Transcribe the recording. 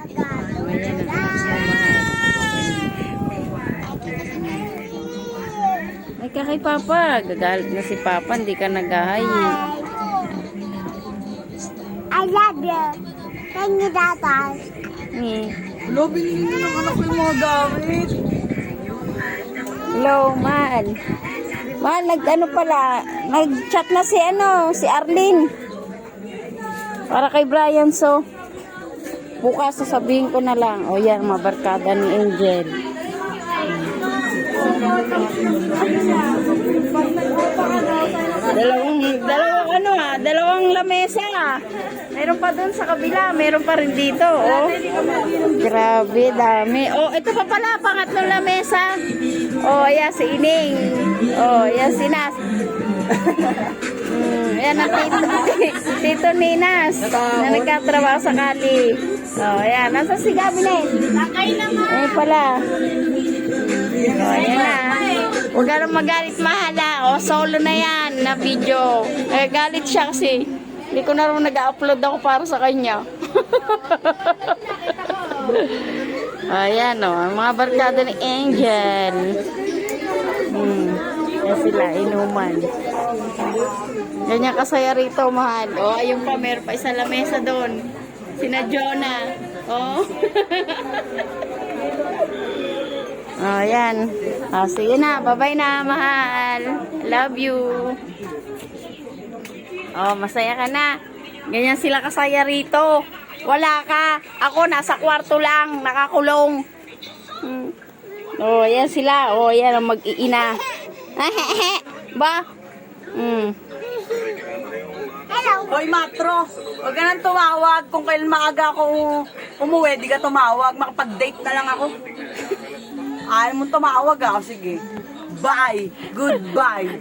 Ayan ang mamahal. Ay ka kay Papa. Gagalit na si Papa. Hindi ka nag-hi. I love you. Thank you, Dada. Hello, binili na ng anak ko yung mga gamit. Hello, Mal. Mal, nag-ano pala, nag-chat na si Arlene. Para kay Brian, so. Bukas sasabihin ko na lang. O yan, mabarkada ni Angel. Dalawang lamesa. Meron pa dun sa kabila, meron pa rin dito. Oh. Grabe, dami. Oh, ito pa pala, pangatlong lamesa. Oh, ayan si Ining. Oh, ayan si Nas. Ayan ang tito Ninas na nagkatrabaho sa Kali. Oh, ayan. Nasa si Gabi na eh. Ayan pala. Oh, ayan na. Huwag ka nang magalit, mahala. O, solo na yan na video. Galit siya kasi hindi ko na rin nag-upload ako para sa kanya. Ayan o, ang mga barkada ni Angel. Yan sila, inuman. Ganyan kasaya rito, mahal. O, ayun pa, meron pa isang lamesa doon. Sina Jonah. O. Oh, yan. Oh, sige na. Bye-bye na, mahal. Love you. Oh, masaya ka na. Ganyan sila kasaya rito. Wala ka. Ako, nasa kwarto lang. Nakakulong. Oh, yan sila. Oh, yan ang mag-iina. Ba? Hello. Hoy, Matro, huwag ka nang tumawag. Kung kailan maaga ako umuwi, di ka tumawag. Makapag-date na lang ako. Ayaw mo tumawag ako. Sige. Bye. Goodbye.